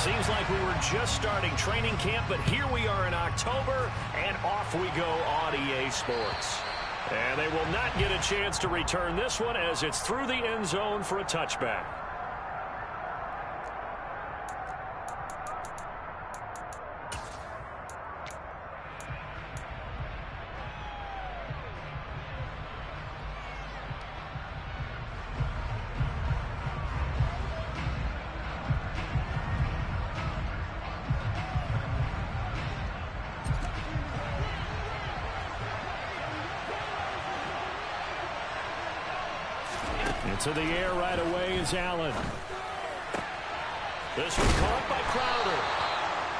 Seems like we were just starting training camp, but here we are in October, and off we go on EA Sports. And they will not get a chance to return this one as it's through the end zone for a touchback. Into the air right away is Allen. This one caught by Crowder.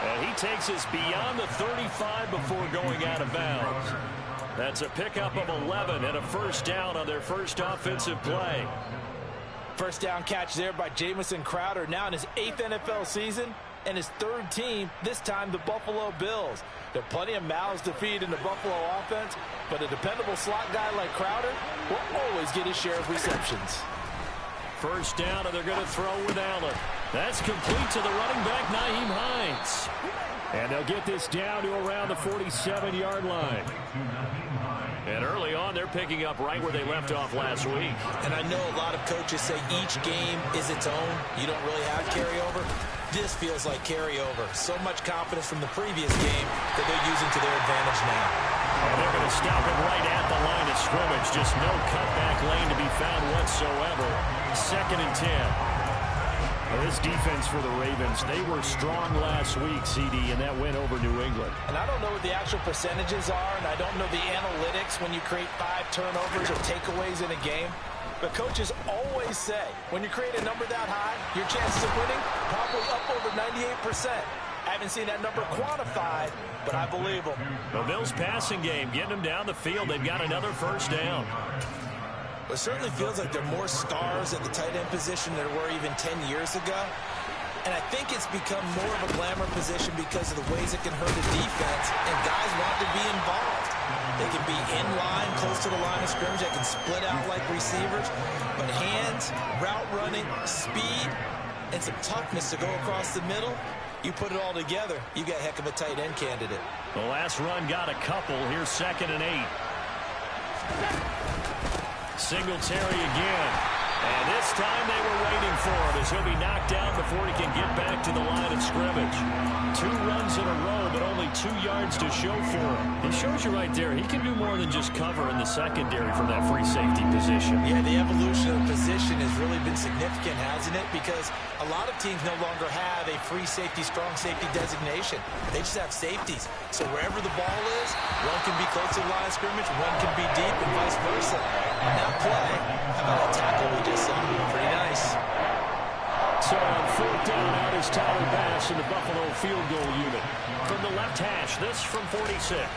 And he takes us beyond the 35 before going out of bounds. That's a pickup of 11 and a first down on their first offensive play. First down catch there by Jamison Crowder, now in his 8th NFL season and his 3rd team, this time the Buffalo Bills. There are plenty of mouths to feed in the Buffalo offense, but a dependable slot guy like Crowder will always get his share of receptions. First down, and they're going to throw with Allen. That's complete to the running back, Nyheim Hines. And they'll get this down to around the 47-yard line. And early on, they're picking up right where they left off last week. And I know a lot of coaches say each game is its own. You don't really have carryover. This feels like carryover. So much confidence from the previous game that they're using to their advantage now. And they're going to stop it right at the line of scrimmage. Just no cutback lane to be found whatsoever. 2nd and 10. This defense for the Ravens, they were strong last week, CD, and that win over New England. And I don't know what the actual percentages are, and I don't know the analytics when you create 5 turnovers or takeaways in a game. But coaches always say, when you create a number that high, your chances of winning probably up over 98%. I haven't seen that number quantified, but I believe them. The Bills passing game, getting them down the field. They've got another first down. It certainly feels like there are more stars at the tight end position than there were even 10 years ago. And I think it's become more of a glamour position because of the ways it can hurt a defense, and guys want to be involved. They can be in line, close to the line of scrimmage. They can split out like receivers. But hands, route running, speed, and some toughness to go across the middle, you put it all together, you got a heck of a tight end candidate. The last run got a couple. Here's 2nd and 8. Singletary again. And this time they were waiting for him as he'll be knocked down before he can get back to the line of scrimmage. 2 runs in a row, but only 2 yards to show for him. He shows you right there, he can do more than just cover in the secondary from that free safety position. Yeah, the evolution of position has really been significant, hasn't it? Because a lot of teams no longer have a free safety, strong safety designation. They just have safeties. So wherever the ball is, one can be close to the line of scrimmage, one can be deep, and vice versa. Now play. How about that tackle we just saw? Pretty nice. So on 4th down, out is Tyler Bass in the Buffalo field goal unit. From the left hash, this from 46.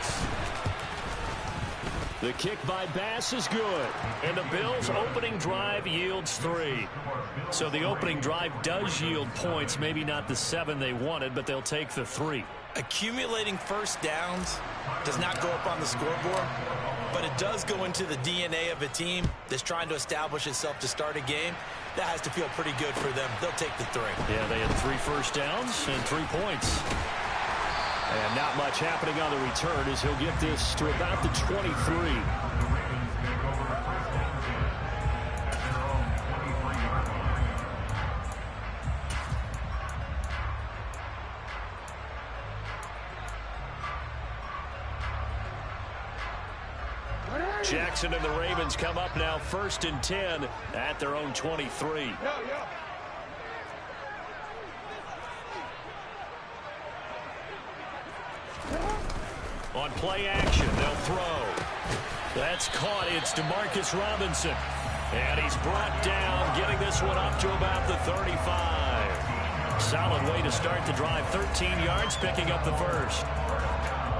The kick by Bass is good. And the Bills' opening drive yields 3. So the opening drive does yield points. Maybe not the 7 they wanted, but they'll take the 3. Accumulating first downs does not go up on the scoreboard, but it does go into the DNA of a team that's trying to establish itself to start a game. That has to feel pretty good for them. They'll take the 3. Yeah, they had 3 first downs and 3 points. And not much happening on the return as he'll get this to about the 23. Jackson and the Ravens come up now 1st and 10 at their own 23. On play action, they'll throw. That's caught. It's DeMarcus Robinson. And he's brought down, getting this one up to about the 35. Solid way to start the drive. 13 yards, picking up the first.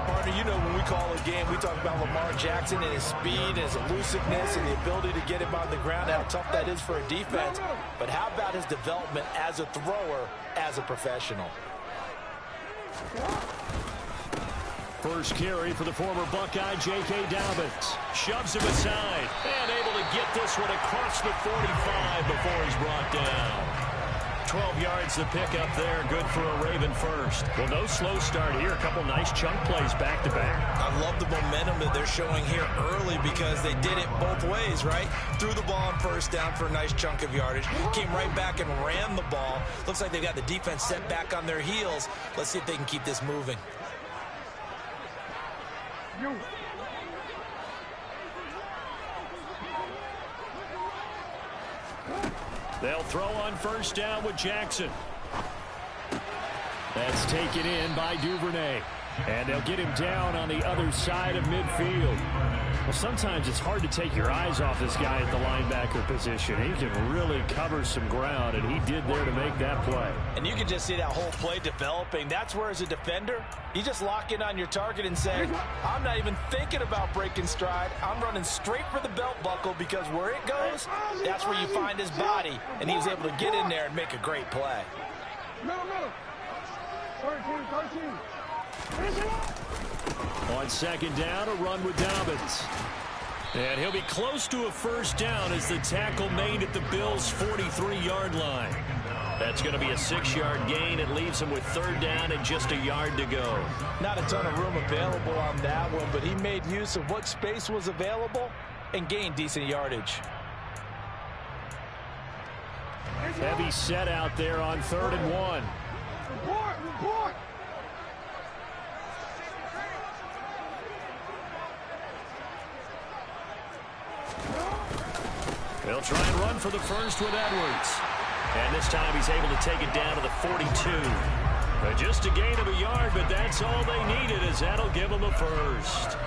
Partner, you know when we call a game, we talk about Lamar Jackson and his speed, his elusiveness, and the ability to get him on the ground, how tough that is for a defense. But how about his development as a thrower, as a professional? First carry for the former Buckeye, J.K. Dobbins. Shoves him aside and able to get this one across the 45 before he's brought down. 12 yards to pick up there. Good for a Raven first. Well, no slow start here. A couple nice chunk plays back-to-back. I love the momentum that they're showing here early because they did it both ways, right? Threw the ball on first down for a nice chunk of yardage. Came right back and ran the ball. Looks like they got the defense set back on their heels. Let's see if they can keep this moving. They'll throw on first down with Jackson. That's taken in by Duvernay. And they'll get him down on the other side of midfield. Well, sometimes it's hard to take your eyes off this guy at the linebacker position. He can really cover some ground, and he did there to make that play. And you can just see that whole play developing. That's where, as a defender, you just lock in on your target and say, I'm not even thinking about breaking stride. I'm running straight for the belt buckle because where it goes, that's where you find his body. And he was able to get in there and make a great play. 13. On second down, a run with Dobbins. And he'll be close to a first down as the tackle made at the Bills' 43-yard line. That's going to be a 6-yard gain. It leaves him with third down and just a yard to go. Not a ton of room available on that one, but he made use of what space was available and gained decent yardage. Heavy set out there on 3rd and 1. Report. They'll try and run for the first with Edwards. And this time he's able to take it down to the 42. Just a gain of a yard, but that's all they needed, as that'll give them a first.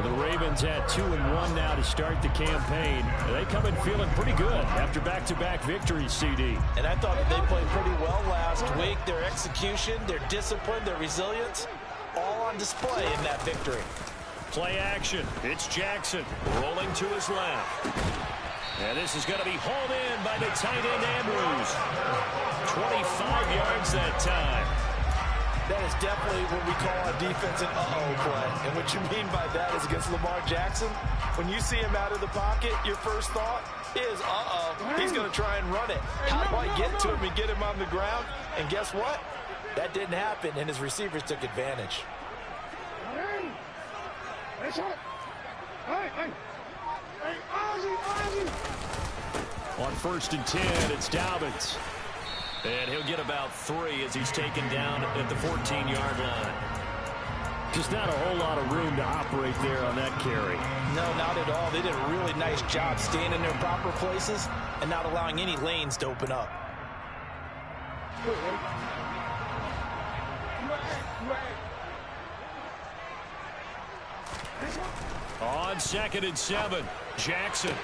The Ravens at 2-1 now to start the campaign. They come in feeling pretty good after back-to-back victories, CD. And I thought that they played pretty well last week. Their execution, their discipline, their resilience, all on display in that victory. Play action. It's Jackson rolling to his left. And this is going to be hauled in by the tight end, Andrews. 25 yards that time. That is definitely what we call a defensive uh-oh play. And what you mean by that is against Lamar Jackson, when you see him out of the pocket, your first thought is, uh-oh, he's going to try and run it. How do I get to him and get him on the ground? And guess what? That didn't happen, and his receivers took advantage. On 1st and 10, it's Dobbins. And he'll get about 3 as he's taken down at the 14-yard line. Just not a whole lot of room to operate there on that carry. No, not at all. They did a really nice job staying in their proper places and not allowing any lanes to open up. On 2nd and 7, Jackson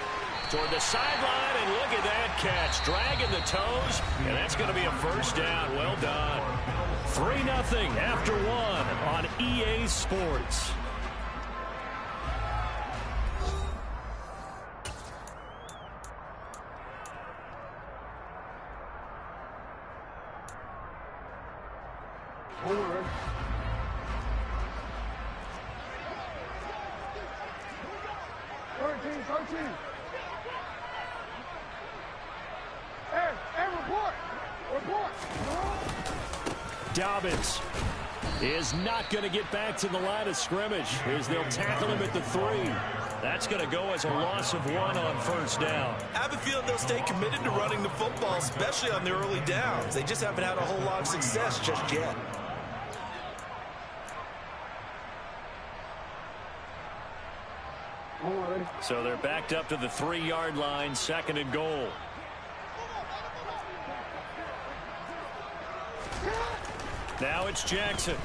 toward the sideline, and look at that catch. Dragging the toes, and that's going to be a first down. Well done. 3-0 after 1 on EA Sports. Forward. Report. Dobbins is not going to get back to the line of scrimmage as they'll tackle him at the 3. That's going to go as a loss of 1 on first down. I have a feeling they'll stay committed to running the football, especially on their early downs. They just haven't had a whole lot of success just yet. So they're backed up to the 3-yard line, 2nd and goal. Now it's Jackson.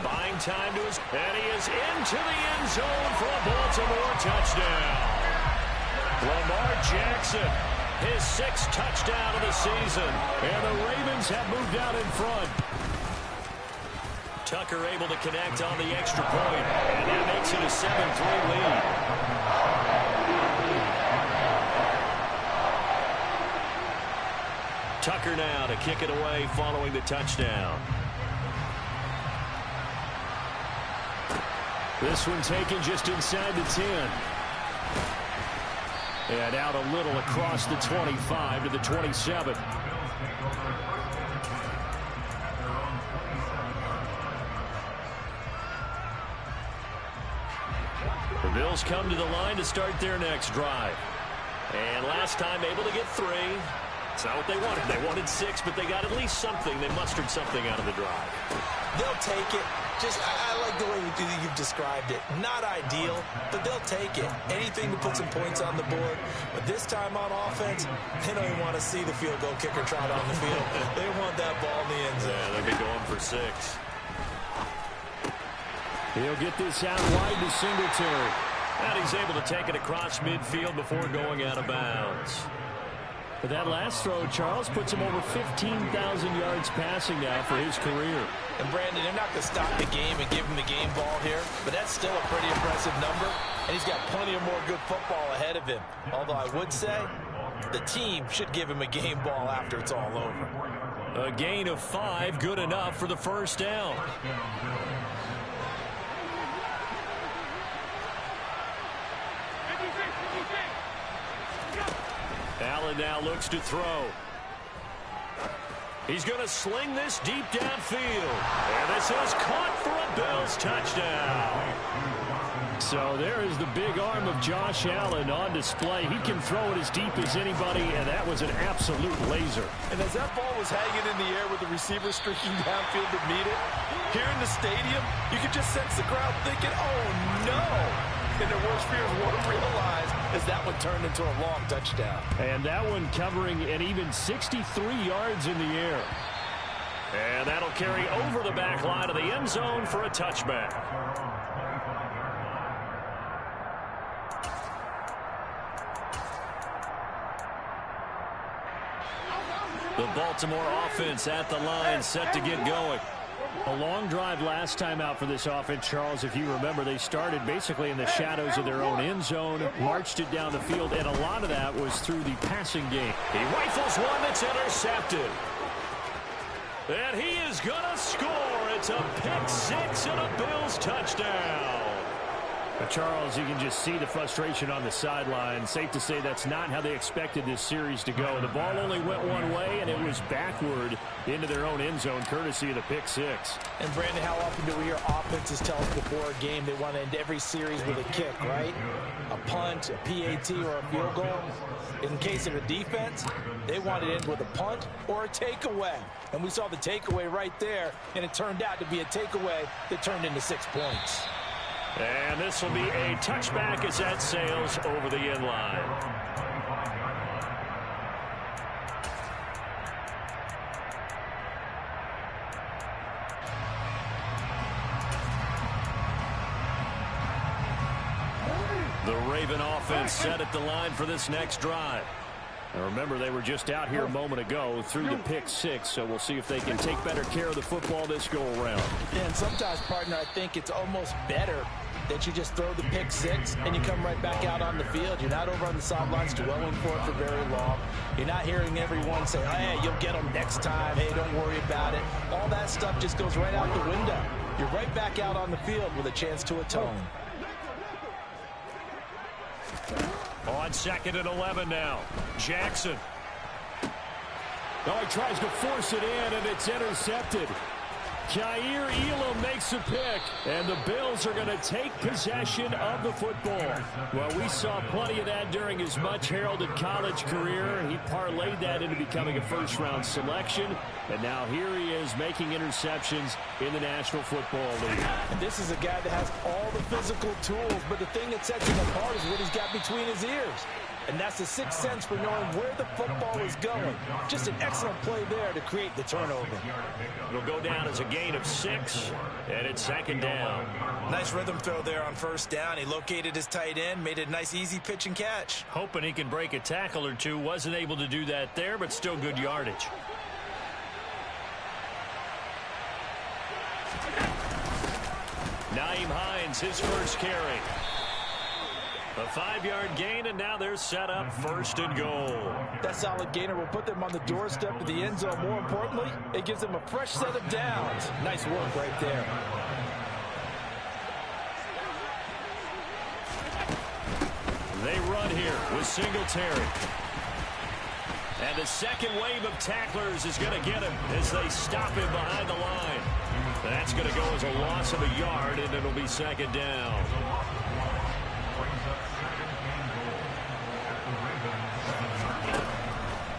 Buying time to his, and he is into the end zone for a Baltimore touchdown. Lamar Jackson, his 6th touchdown of the season, and the Ravens have moved out in front. Tucker able to connect on the extra point, and that makes it a 7-3 lead. Tucker now to kick it away following the touchdown. This one taken just inside the 10. And out a little across the 25 to the 27. The Bills come to the line to start their next drive. And last time able to get 3. It's not what they wanted. They wanted 6, but they got at least something. They mustered something out of the drive. They'll take it. I like the way you've described it. Not ideal, but they'll take it. Anything to put some points on the board. But this time on offense, they don't even want to see the field goal kicker trot on the field. They want that ball in the end zone. Yeah, they'll be going for 6. He'll get this out wide to Singletary. And he's able to take it across midfield before going out of bounds. But that last throw, Charles, puts him over 15,000 yards passing now for his career. And Brandon, they're not going to stop the game and give him the game ball here, but that's still a pretty impressive number, and he's got plenty of more good football ahead of him. Although I would say the team should give him a game ball after it's all over. A gain of 5, good enough for the first down. Allen now looks to throw. He's going to sling this deep downfield. And this is caught for a Bills touchdown. So there is the big arm of Josh Allen on display. He can throw it as deep as anybody, and that was an absolute laser. And as that ball was hanging in the air with the receiver streaking downfield to meet it, here in the stadium, you could just sense the crowd thinking, oh, no. And their worst fears won't realize as that one turned into a long touchdown. And that one covering an even 63 yards in the air. And that'll carry over the back line of the end zone for a touchback. The Baltimore offense at the line, set to get going. A long drive last time out for this offense, Charles. If you remember, they started basically in the shadows of their own end zone, marched it down the field, and a lot of that was through the passing game. He rifles one that's intercepted. And he is going to score. It's a pick 6 and a Bills touchdown. But Charles, you can just see the frustration on the sideline. Safe to say that's not how they expected this series to go. The ball only went one way, and it was backward into their own end zone, courtesy of the pick 6. And, Brandon, how often do we hear offenses tell us before a game they want to end every series with a kick, right? A punt, a PAT, or a field goal. In case of a defense, they want to end with a punt or a takeaway. And we saw the takeaway right there, and it turned out to be a takeaway that turned into 6 points. And this will be a touchback as that sails over the end line. The Raven offense set at the line for this next drive. And remember, they were just out here a moment ago through the pick 6, so we'll see if they can take better care of the football this go-around. Yeah, and sometimes, partner, I think it's almost better that you just throw the pick 6 and you come right back out on the field. You're not over on the sidelines dwelling for it for very long. You're not hearing everyone say, hey, you'll get them next time. Hey, don't worry about it. All that stuff just goes right out the window. You're right back out on the field with a chance to atone. On 2nd and 11 now. Jackson. Oh, he tries to force it in, and it's intercepted. Kaiir Elam makes a pick, and the Bills are going to take possession of the football. Well, we saw plenty of that during his much-heralded college career. He parlayed that into becoming a first-round selection, and now here he is making interceptions in the National Football League. And this is a guy that has all the physical tools, but the thing that sets him apart is what he's got between his ears. And that's the sixth sense for knowing where the football is going. Just an excellent play there to create the turnover. It'll go down as a gain of 6, and it's 2nd down. Nice rhythm throw there on 1st down. He located his tight end, made a nice easy pitch and catch. Hoping he can break a tackle or two. Wasn't able to do that there, but still good yardage. Nyheim Hines, his first carry. A 5-yard gain, and now they're set up 1st and goal. That solid gainer will put them on the doorstep of the end zone. More importantly, it gives them a fresh set of downs. Nice work right there. They run here with Singletary. And the second wave of tacklers is going to get him as they stop him behind the line. That's going to go as a loss of a yard, and it'll be second down.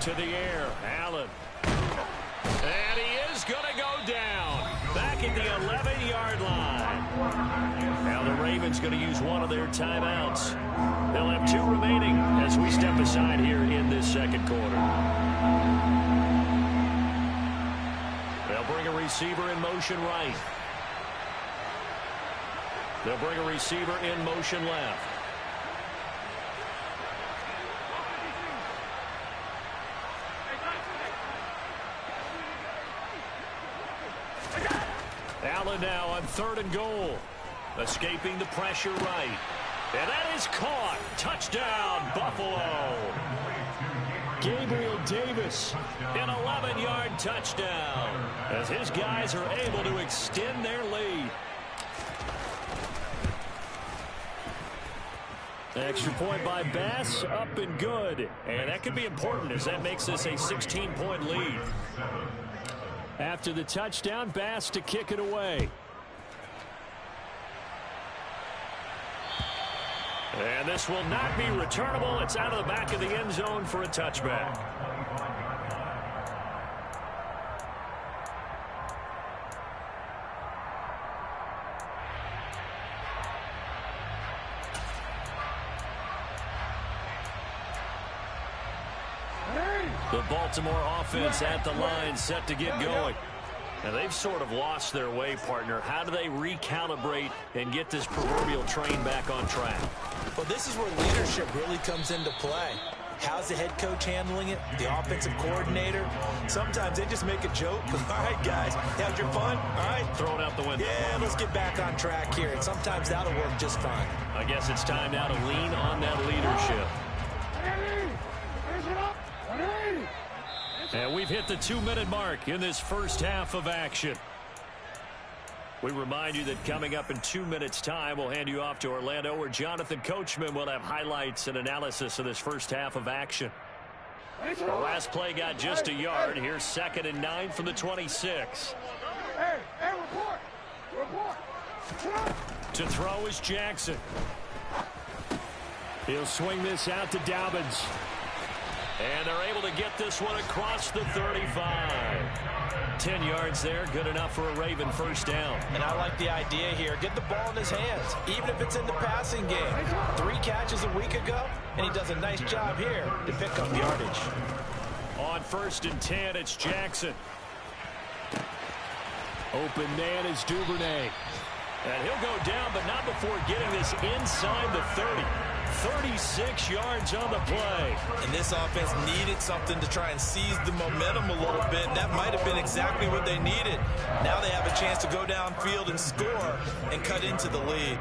To the air, Allen. And he is going to go down. Back at the 11-yard line. Now the Ravens going to use one of their timeouts. They'll have 2 remaining as we step aside here in this second quarter. They'll bring a receiver in motion right. They'll bring a receiver in motion left. Allen now on 3rd and goal. Escaping the pressure right. And that is caught. Touchdown, Buffalo. Gabriel Davis. An 11-yard touchdown as his guys are able to extend their lead. Extra point by Bass, up and good. And that could be important as that makes this a 16-point lead. After the touchdown, Bass to kick it away. And this will not be returnable. It's out of the back of the end zone for a touchback. The Baltimore offense at the line, set to get going. And they've sort of lost their way, partner. How do they recalibrate and get this proverbial train back on track? Well, this is where leadership really comes into play. How's the head coach handling it? The offensive coordinator? Sometimes they just make a joke. All right, guys, had your fun? All right. Throw it out the window. Yeah, let's get back on track here. And sometimes that'll work just fine. I guess it's time now to lean on that leadership. And we've hit the 2-minute mark in this first half of action. We remind you that coming up in 2 minutes' time, we'll hand you off to Orlando, where Jonathan Coachman will have highlights and analysis of this first half of action. The last play got just a yard. Here's 2nd and 9 from the 26. To throw is Jackson. He'll swing this out to Dobbins. And they're able to get this one across the 35. 10 yards there, good enough for a Raven first down. And I like the idea here. Get the ball in his hands, even if it's in the passing game. 3 catches a week ago, and he does a nice job here to pick up yardage. On 1st and 10, it's Jackson. Open man is Duvernay. And he'll go down, but not before getting this inside the 30. 36 yards on the play. And this offense needed something to try and seize the momentum a little bit. That might have been exactly what they needed. Now they have a chance to go downfield and score and cut into the lead.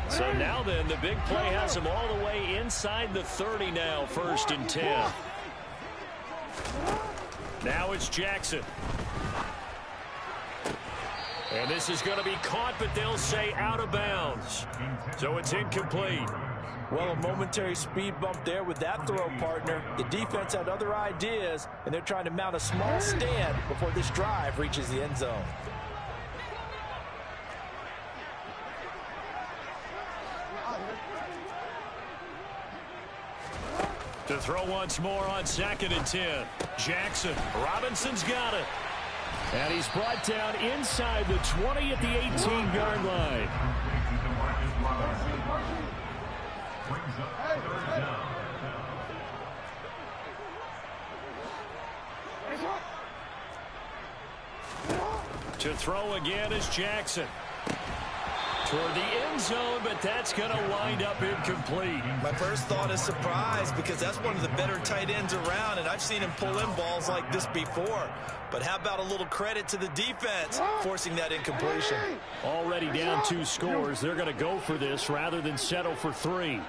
So now then, the big play has them all the way inside the 30 now, 1st and 10. Now it's Jackson. And this is going to be caught, but they'll say out of bounds. So it's incomplete. Well, a momentary speed bump there with that throw, partner. The defense had other ideas, and they're trying to mount a small stand before this drive reaches the end zone. To throw once more on 2nd and 10. Jackson. Robinson's got it. And he's brought down inside the 20 at the 18-yard line. To throw again is Jackson. Toward the end zone, but that's going to wind up incomplete. My first thought is surprise, because that's one of the better tight ends around, and I've seen him pull in balls like this before. But how about a little credit to the defense forcing that incompletion? Already down 2 scores. They're going to go for this rather than settle for 3.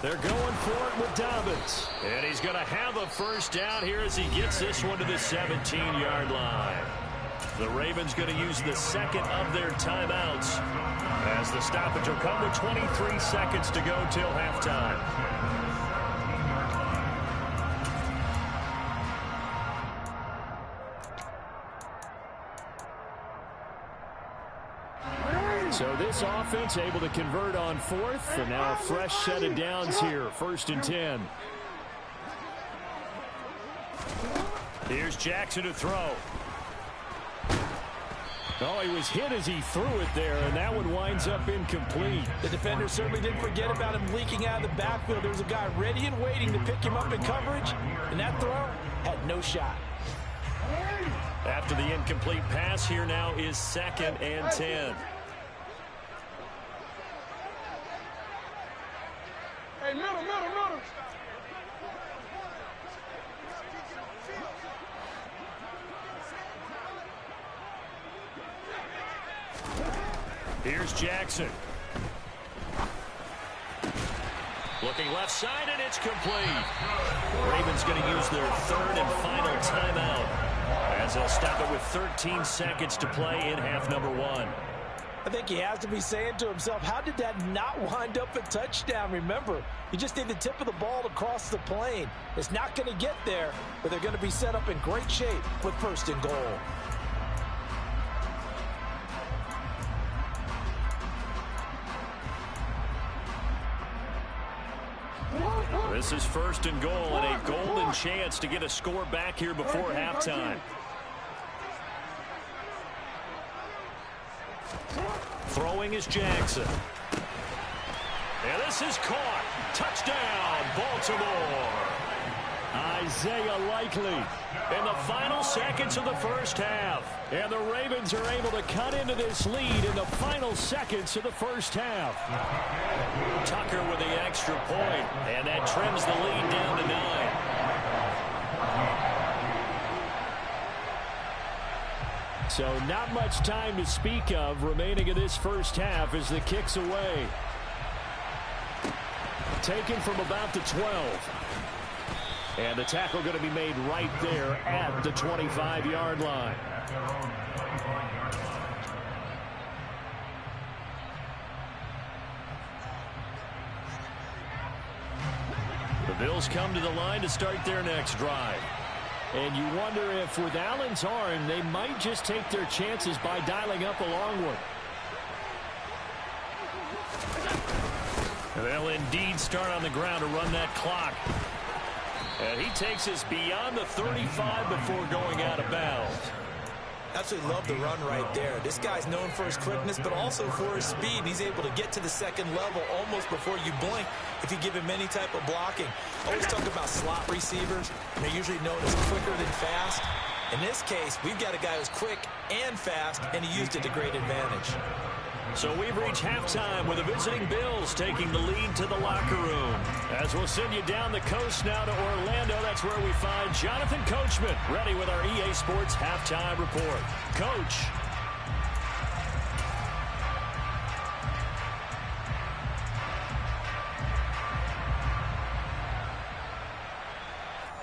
They're going for it with Dobbins. And he's going to have a first down here as he gets this one to the 17-yard line. The Ravens going to use the 2nd of their timeouts as as the stoppage will come with 23 seconds to go till halftime. So this offense able to convert on fourth, and now a fresh set of downs here, 1st and 10. Here's Jackson to throw. Oh, he was hit as he threw it there, and that one winds up incomplete. The defender certainly didn't forget about him leaking out of the backfield. There was a guy ready and waiting to pick him up in coverage, and that throw had no shot. After the incomplete pass, here now is 2nd and 10. Hey, middle. Here's Jackson. Looking left side, and it's complete. Ravens going to use their 3rd and final timeout as they'll stop it with 13 seconds to play in half number 1. I think he has to be saying to himself, how did that not wind up a touchdown? Remember, you just need the tip of the ball to cross the plane. It's not going to get there, but they're going to be set up in great shape with 1st and goal. This is 1st and goal and a golden chance to get a score back here before halftime. Throwing is Jackson. And this is caught. Touchdown, Baltimore. Isaiah Likely In the final seconds of the first half. And the Ravens are able to cut into this lead in the final seconds of the first half. Tucker with the extra point, and that trims the lead down to 9. So not much time to speak of remaining in this first half as the kick's away. Taken from about the 12. And the tackle going to be made right there at the 25-yard line. The Bills come to the line to start their next drive. And you wonder if with Allen's arm, they might just take their chances by dialing up a long one. They'll indeed start on the ground to run that clock. And he takes us beyond the 35 before going out of bounds. Absolutely love the run right there. This guy's known for his quickness, but also for his speed. He's able to get to the second level almost before you blink if you give him any type of blocking. Always talk about slot receivers, and they're usually known as quicker than fast. In this case, we've got a guy who's quick and fast, and he used it to great advantage. So we've reached halftime with the visiting Bills taking the lead to the locker room. As we'll send you down the coast now to Orlando, that's where we find Jonathan Coachman ready with our EA Sports Halftime Report. Coach.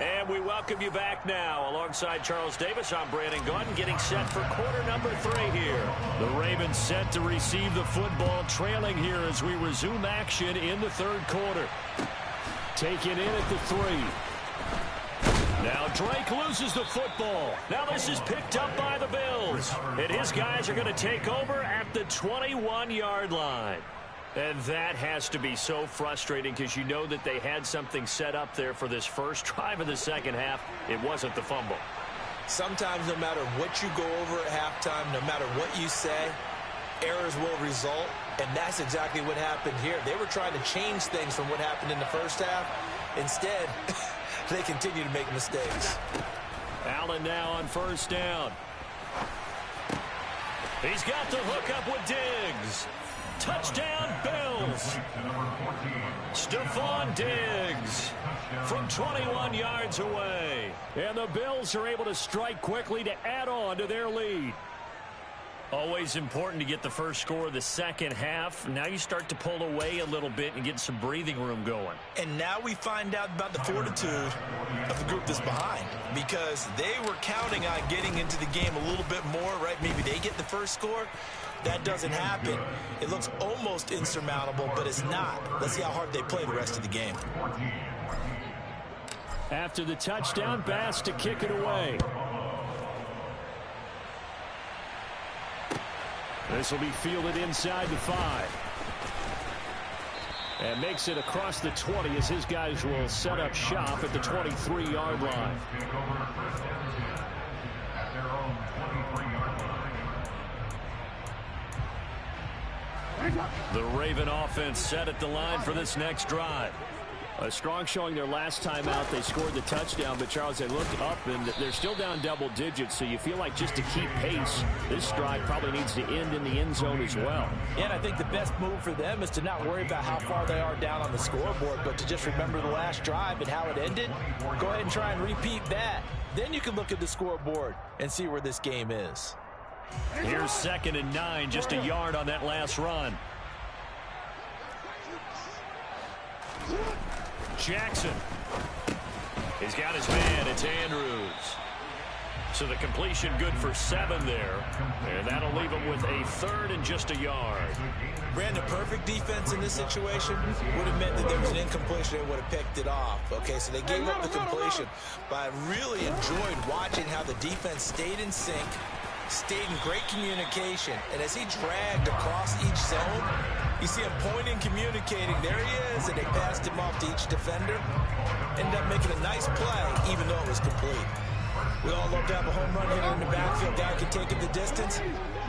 And we welcome you back now. Alongside Charles Davis, I'm Brandon Gaudin, getting set for quarter number 3 here. The Ravens set to receive the football, trailing here as we resume action in the third quarter. Taken in at the 3. Now Drake loses the football. Now this is picked up by the Bills. And his guys are going to take over at the 21-yard line. And that has to be so frustrating because you know that they had something set up there for this first drive of the second half. It wasn't the fumble. Sometimes no matter what you go over at halftime, no matter what you say, errors will result. And that's exactly what happened here. They were trying to change things from what happened in the first half. Instead, they continue to make mistakes. Allen now on first down. He's got the hook up with Diggs. Touchdown, Bills. Stephon Diggs from 21 yards away. And the Bills are able to strike quickly to add on to their lead. Always important to get the first score of the second half. Now you start to pull away a little bit and get some breathing room going. And now we find out about the fortitude of the group that's behind, because they were counting on getting into the game a little bit more, right? Maybe they get the first score. That doesn't happen. It looks almost insurmountable, but it's not. Let's see how hard they play the rest of the game. After the touchdown, Bass to kick it away. This will be fielded inside the 5. And makes it across the 20 as his guys will set up shop at the 23-yard line. The Raven offense set at the line for this next drive. A strong showing their last time out. They scored the touchdown, but Charles, they looked up and they're still down double digits, so you feel like just to keep pace, this drive probably needs to end in the end zone as well. Yeah, and I think the best move for them is to not worry about how far they are down on the scoreboard, but to just remember the last drive and how it ended. Go ahead and try and repeat that. Then you can look at the scoreboard and see where this game is. Here's 2nd and 9, just a yard on that last run. Jackson. He's got his man. It's Andrews. So the completion good for 7 there. And that'll leave him with a 3rd and just a yard. Brandon, perfect defense in this situation would have meant that there was an incompletion. They would have picked it off. Okay, so they gave up the completion. But I really enjoyed watching how the defense stayed in sync, stayed in great communication. And as he dragged across each zone, you see him pointing, communicating. There he is, and they passed him off to each defender. Ended up making a nice play, even though it was complete. We all love to have a home run hitter in the backfield. Guy can take it the distance.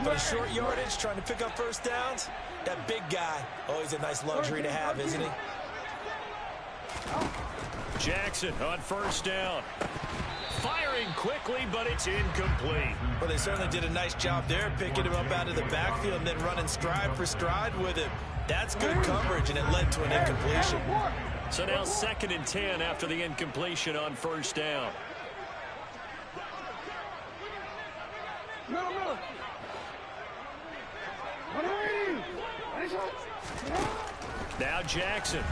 But a short yardage, trying to pick up first downs, that big guy, always a nice luxury to have, isn't he? Jackson on first down. Firing quickly, but it's incomplete. Well, they certainly did a nice job there, picking him up out of the backfield and then running stride for stride with him. That's good coverage, and it led to an incompletion. So now 2nd and 10 after the incompletion on first down. Now Jackson.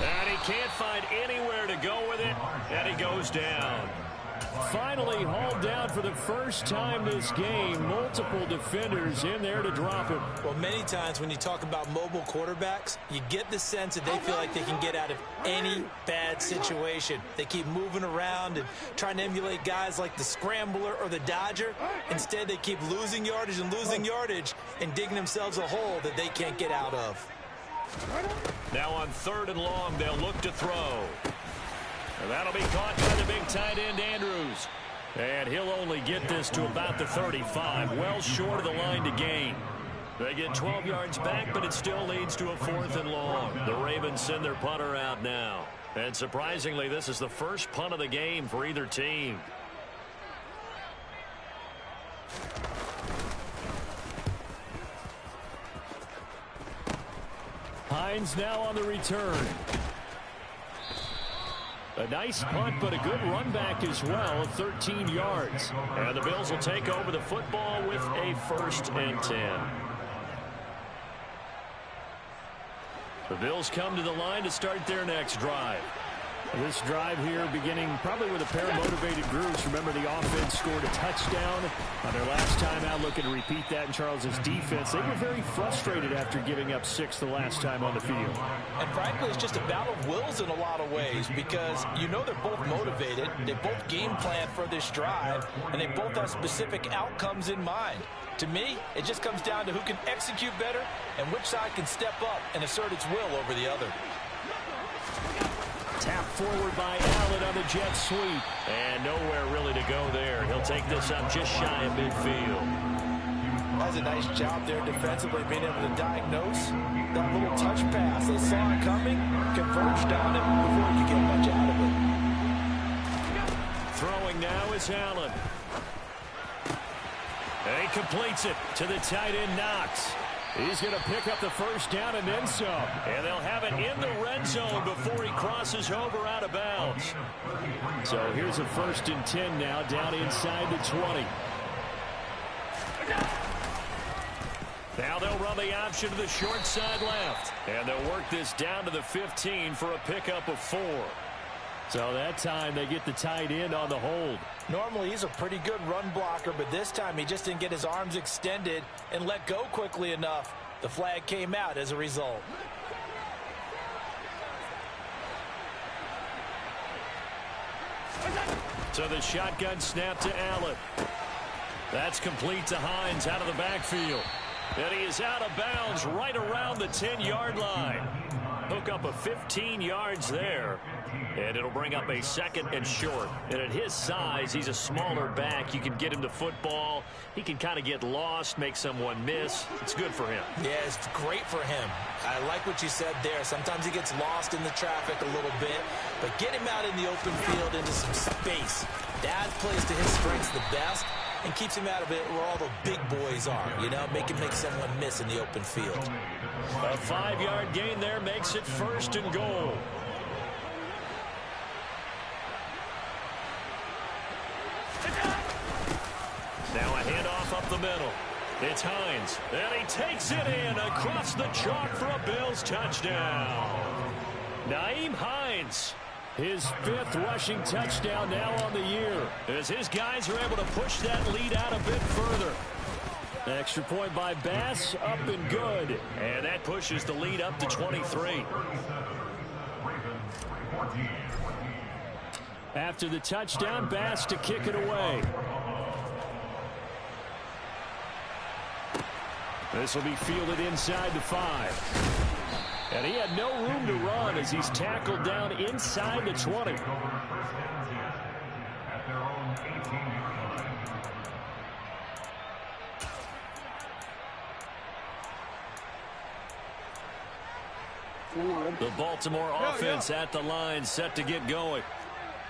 And he can't find anywhere to go with it, and he goes down. Finally hauled down for the first time this game. Multiple defenders in there to drop him. Well, many times when you talk about mobile quarterbacks, you get the sense that they feel like they can get out of any bad situation. They keep moving around and trying to emulate guys like the Scrambler or the Dodger. Instead, they keep losing yardage and digging themselves a hole that they can't get out of. Now on 3rd and long, they'll look to throw. And that'll be caught by the big tight end, Andrews. And he'll only get this to about the 35, well short of the line to gain. They get 12 yards back, but it still leads to a 4th and long. The Ravens send their punter out now. And surprisingly, this is the first punt of the game for either team. Hines now on the return. A nice punt, but a good run back as well, 13 yards. And the Bills will take over the football with a 1st and 10. The Bills come to the line to start their next drive. This drive here beginning probably with a pair of motivated groups. Remember, the offense scored a touchdown on their last time out. Looking to repeat that in Charles's defense. They were very frustrated after giving up 6 the last time on the field. And frankly, it's just a battle of wills in a lot of ways, because you know they're both motivated. They both game plan for this drive, and they both have specific outcomes in mind. To me, it just comes down to who can execute better and which side can step up and assert its will over the other. Tap forward by Allen on the jet sweep. And nowhere really to go there. He'll take this up just shy of midfield. That's a nice job there defensively, being able to diagnose that little touch pass. They saw it coming, converged on it before he could get much out of it. Throwing now is Allen. And he completes it to the tight end, Knox. He's going to pick up the first down and then some. And they'll have it in the red zone before he crosses over out of bounds. So here's a 1st and 10 now, down inside the 20. Now they'll run the option to the short side left. And they'll work this down to the 15 for a pickup of 4. So that time they get the tight end on the hold. Normally he's a pretty good run blocker, but this time he just didn't get his arms extended and let go quickly enough. The flag came out as a result. So the shotgun snap to Allen. That's complete to Hines out of the backfield. And he is out of bounds right around the 10-yard line. Hook up a 15 yards there. And it'll bring up a 2nd and short. And at his size, he's a smaller back. You can get him the football. He can kind of get lost, make someone miss. It's good for him. Yeah, it's great for him. I like what you said there. Sometimes he gets lost in the traffic a little bit. But get him out in the open field into some space. That plays to his strengths the best and keeps him out of it where all the big boys are. You know, make someone miss in the open field. A 5-yard gain there makes it 1st and goal. Now a handoff up the middle. It's Hines. And he takes it in across the chalk for a Bills touchdown. Nyheim Hines. His 5th rushing touchdown now on the year, as his guys are able to push that lead out a bit further. Extra point by Bass, up and good. And that pushes the lead up to 23. After the touchdown, Bass to kick it away. This will be fielded inside the 5. And he had no room to run as he's tackled down inside the 20. The Baltimore offense at the line, set to get going.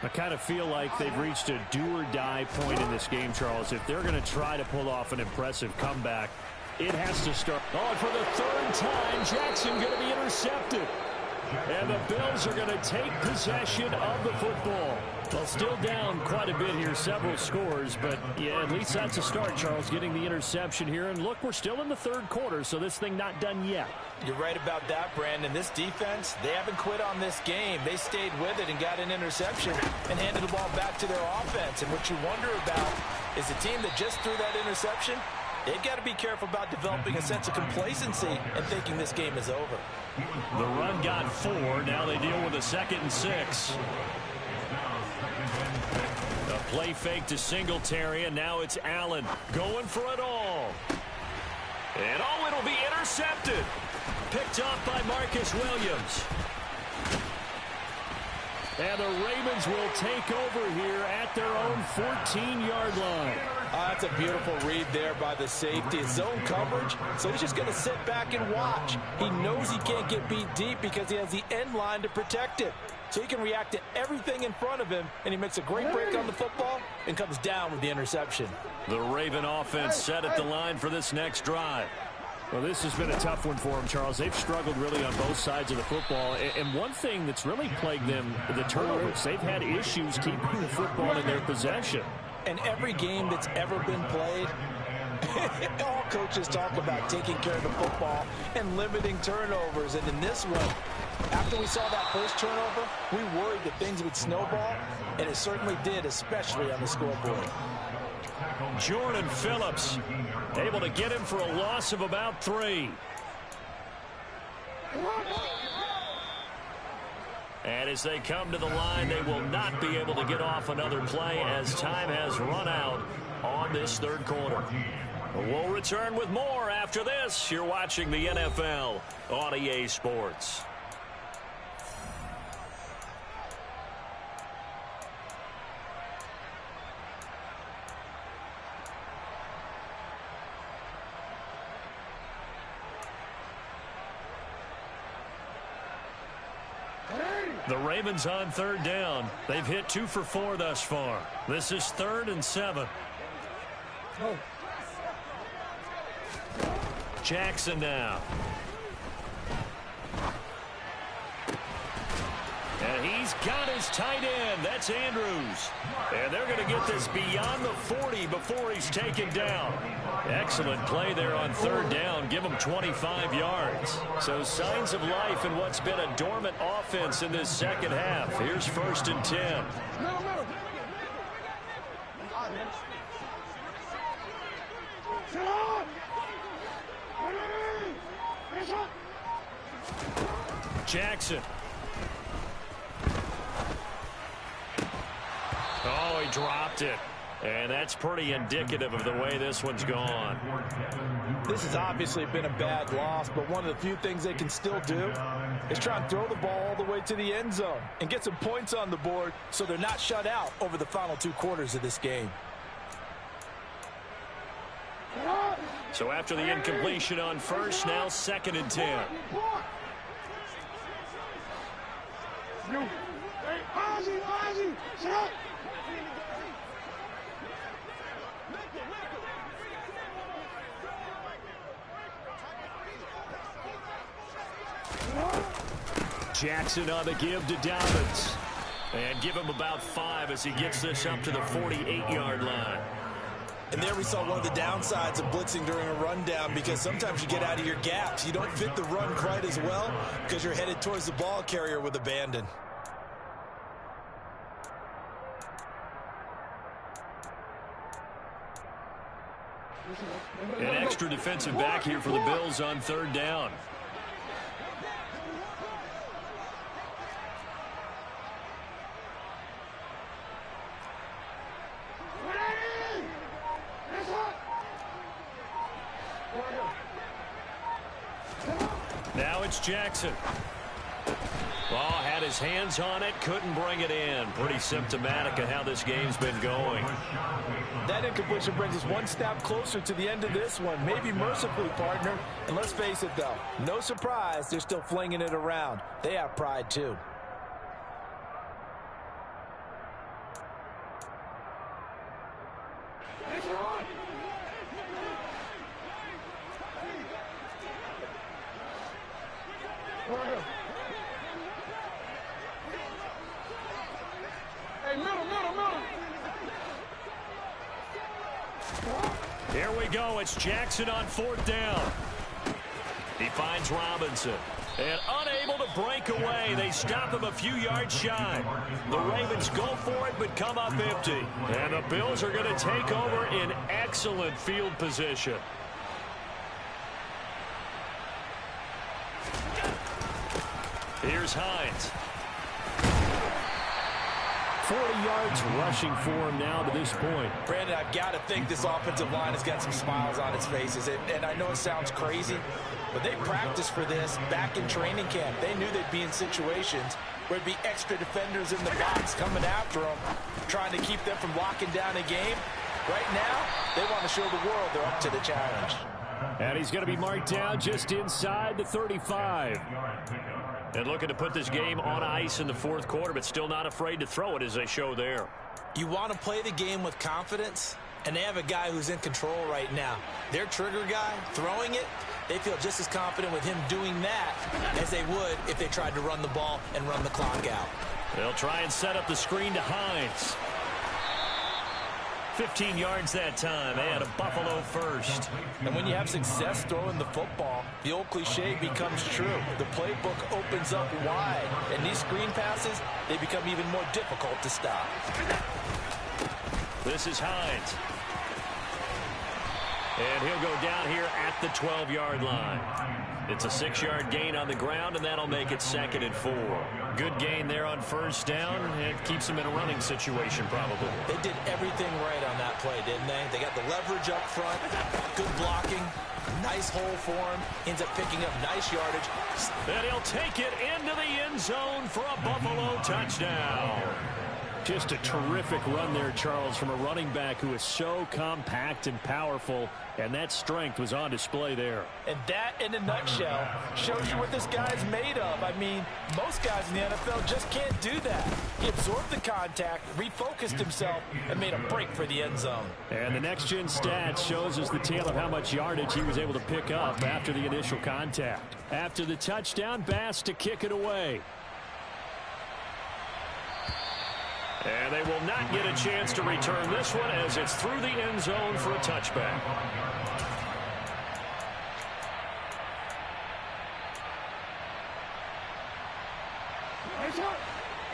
I kind of feel like they've reached a do-or-die point in this game, Charles. If they're going to try to pull off an impressive comeback, it has to start. Oh, and for the 3rd time, Jackson going to be intercepted. And the Bills are going to take possession of the football. Well, still down quite a bit here, several scores, but yeah, at least that's a start, Charles, getting the interception here. And look, we're still in the 3rd quarter, so this thing not done yet. You're right about that, Brandon. This defense, they haven't quit on this game. They stayed with it and got an interception and handed the ball back to their offense. And what you wonder about is the team that just threw that interception, they've got to be careful about developing a sense of complacency and thinking this game is over. The run got 4. Now they deal with a 2nd and 6. A play fake to Singletary, and now it's Allen going for it all. And oh, it'll be intercepted. Picked off by Marcus Williams. And the Ravens will take over here at their own 14-yard line. That's a beautiful read there by the safety. It's zone coverage, so he's just going to sit back and watch. He knows he can't get beat deep because he has the end line to protect it. So he can react to everything in front of him, and he makes a great break on the football and comes down with the interception. The Raven offense set at the line for this next drive. Well, this has been a tough one for them, Charles. They've struggled really on both sides of the football. And one thing that's really plagued them, the turnovers. They've had issues keeping the football in their possession. And every game that's ever been played, all coaches talk about taking care of the football and limiting turnovers. And in this one, after we saw that first turnover, we worried that things would snowball, and it certainly did, especially on the scoreboard. Jordan Phillips able to get him for a loss of about 3. And as they come to the line, they will not be able to get off another play as time has run out on this 3rd quarter. We'll return with more after this. You're watching the NFL on EA Sports. The Ravens on 3rd down. They've hit 2 for 4 thus far. This is 3rd and 7. Jackson now. And he's got his tight end. That's Andrews. And they're going to get this beyond the 40 before he's taken down. Excellent play there on third down. Give them 25 yards. So signs of life in what's been a dormant offense in this second half. Here's 1st and 10. Jackson. Oh, he dropped it. And that's pretty indicative of the way this one's gone. This has obviously been a bad loss, but one of the few things they can still do is try and throw the ball all the way to the end zone and get some points on the board so they're not shut out over the final 2 quarters of this game. So after the incompletion on first, now 2nd and 10. Jackson on the give to Dolphins. And give him about 5 as he gets this up to the 48-yard line. And there we saw one of the downsides of blitzing during a rundown, because sometimes you get out of your gaps. You don't fit the run quite as well because you're headed towards the ball carrier with abandon. An extra defensive back here for the Bills on third down. Now it's Jackson. Ball had his hands on it, couldn't bring it in. Pretty symptomatic of how this game's been going. That incompletion brings us one step closer to the end of this one. Maybe mercifully, partner. And let's face it, though, no surprise, they're still flinging it around. They have pride, too. Here we go. It's Jackson on 4th down. He finds Robinson. And unable to break away. They stop him a few yards shy. The Ravens go for it but come up empty. And the Bills are going to take over in excellent field position. Here's Hines. 40 yards rushing for him now to this point. Brandon, I've got to think this offensive line has got some smiles on its faces. And I know it sounds crazy, but they practiced for this back in training camp. They knew they'd be in situations where there'd be extra defenders in the box coming after them, trying to keep them from locking down a game. Right now, they want to show the world they're up to the challenge. And he's going to be marked down just inside the 35. And looking to put this game on ice in the 4th quarter, but still not afraid to throw it as they show there. You want to play the game with confidence, and they have a guy who's in control right now. Their trigger guy, throwing it, they feel just as confident with him doing that as they would if they tried to run the ball and run the clock out. They'll try and set up the screen to Hines. 15 yards that time, and a Buffalo first. And when you have success throwing the football, the old cliche becomes true. The playbook opens up wide, and these screen passes, they become even more difficult to stop. This is Hines. And he'll go down here at the 12-yard line. It's a 6-yard gain on the ground, and that'll make it 2nd and 4. Good gain there on first down. It keeps them in a running situation, probably. They did everything right on that play, didn't they? They got the leverage up front, good blocking, nice hole for him, ends up picking up nice yardage. And he'll take it into the end zone for a Buffalo touchdown. Just a terrific run there, Charles, from a running back who is so compact and powerful, and that strength was on display there. And that, in a nutshell, shows you what this guy's made of. I mean, most guys in the NFL just can't do that. He absorbed the contact, refocused himself, and made a break for the end zone. And the next-gen stats shows us the tale of how much yardage he was able to pick up after the initial contact. After the touchdown, Bass to kick it away. And they will not get a chance to return this one as it's through the end zone for a touchback.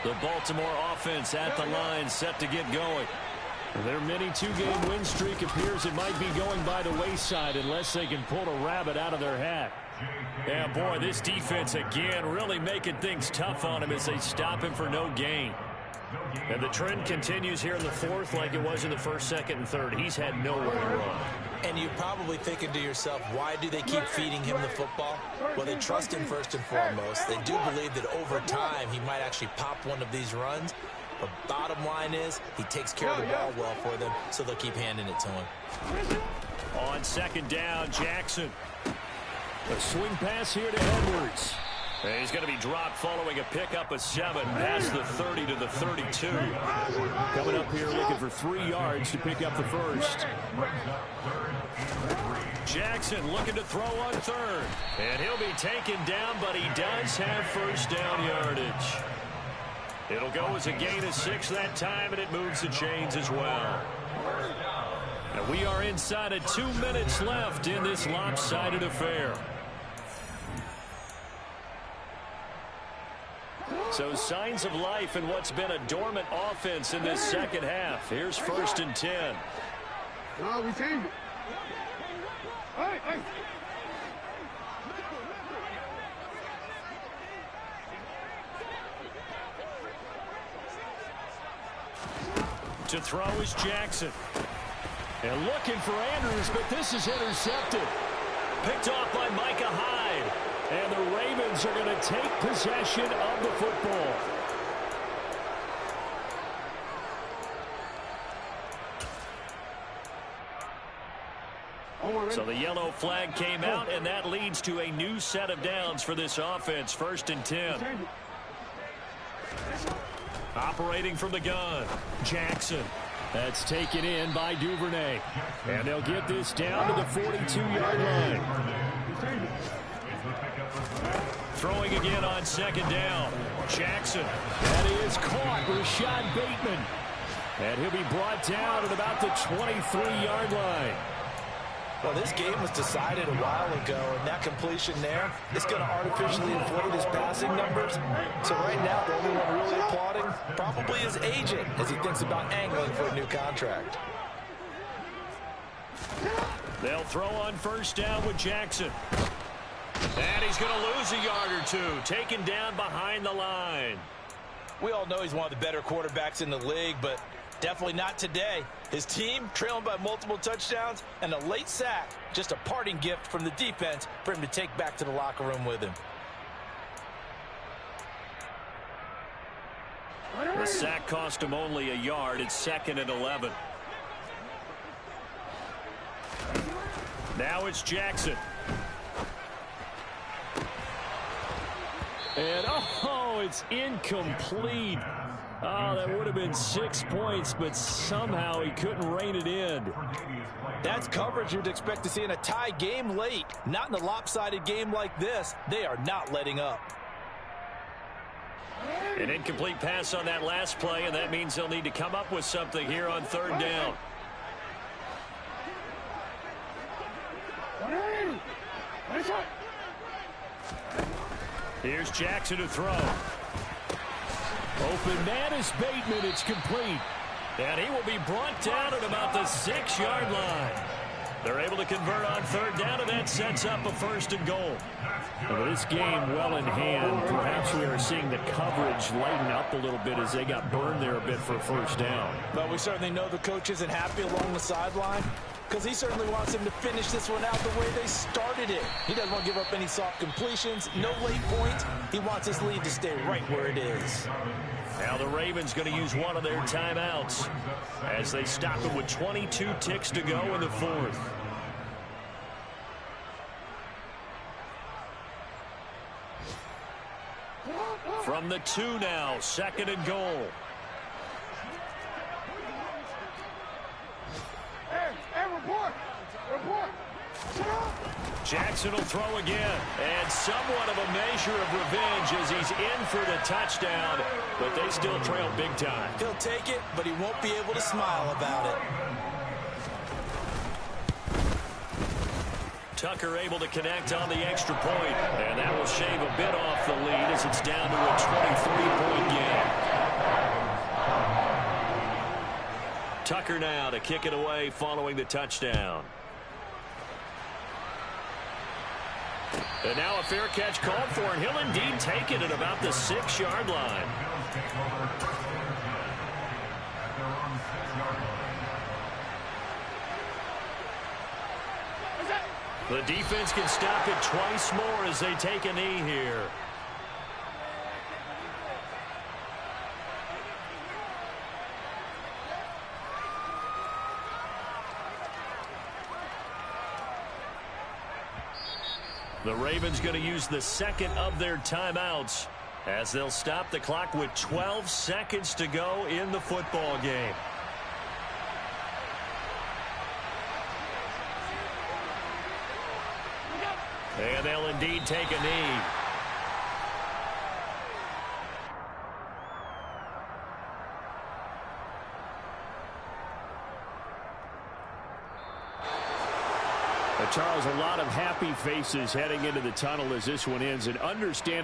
The Baltimore offense at the line, set to get going. Their mini two-game win streak appears it might be going by the wayside unless they can pull a rabbit out of their hat. Yeah, boy, this defense again really making things tough on him as they stop him for no gain. And the trend continues here in the fourth like it was in the first, second, and third. He's had nowhere to run. And you're probably thinking to yourself, why do they keep feeding him the football? Well, they trust him first and foremost. They do believe that over time he might actually pop one of these runs. But bottom line is he takes care of the ball well for them, so they'll keep handing it to him. On second down, Jackson. A swing pass here to Edwards. And he's going to be dropped following a pickup of 7 past the 30 to the 32. Coming up here looking for 3 yards to pick up the first. Jackson looking to throw on third. And he'll be taken down, but he does have first down yardage. It'll go as a gain of 6 that time, and it moves the chains as well. And we are inside of 2 minutes left in this lopsided affair. So signs of life in what's been a dormant offense in this second half. Here's 1st and 10. No, we changed it. Hey. To throw is Jackson. And looking for Andrews, but this is intercepted. Picked off by Micah Hyde. And the Ravens are going to take possession of the football. So the yellow flag came out, and that leads to a new set of downs for this offense. 1st and 10. Operating from the gun, Jackson. That's taken in by Duvernay. And they'll get this down to the 42-yard line. Throwing again on second down. Jackson. That is caught. Rashad Bateman. And he'll be brought down at about the 23-yard line. Well, this game was decided a while ago, and that completion there is going to artificially inflate his passing numbers. So right now, the only one really applauding probably his agent as he thinks about angling for a new contract. They'll throw on first down with Jackson. And he's going to lose a yard or 2, taken down behind the line. We all know he's one of the better quarterbacks in the league, but definitely not today. His team trailing by multiple touchdowns and a late sack. Just a parting gift from the defense for him to take back to the locker room with him. The sack cost him only a yard. It's 2nd and 11. Now it's Jackson. And, it's incomplete. Oh, that would have been 6 points, but somehow he couldn't rein it in. That's coverage you'd expect to see in a tie game late. Not in a lopsided game like this. They are not letting up. An incomplete pass on that last play, and that means they'll need to come up with something here on 3rd down. Here's Jackson to throw. Open man is Bateman. It's complete. And he will be brought down at about the 6-yard line. They're able to convert on 3rd down, and that sets up a 1st and goal. Well, this game well in hand. Perhaps we are seeing the coverage lighten up a little bit as they got burned there a bit for 1st down. But we certainly know the coach isn't happy along the sideline, because he certainly wants them to finish this one out the way they started it. He doesn't want to give up any soft completions, no late points. He wants his lead to stay right where it is. Now the Ravens going to use one of their timeouts as they stop it with 22 ticks to go in the 4th. From the 2 now, 2nd and goal. Hey, report! Jackson will throw again, and somewhat of a measure of revenge as he's in for the touchdown, but they still trail big time. He'll take it, but he won't be able to smile about it. Tucker able to connect on the extra point. And that will shave a bit off the lead as it's down to a 23-point game. Tucker now to kick it away following the touchdown. And now a fair catch called for, and he'll indeed take it at about the 6-yard line. The defense can stop it twice more as they take a knee here. The Ravens going to use the second of their timeouts as they'll stop the clock with 12 seconds to go in the football game. And they'll indeed take a knee. Charles, a lot of happy faces heading into the tunnel as this one ends, and understand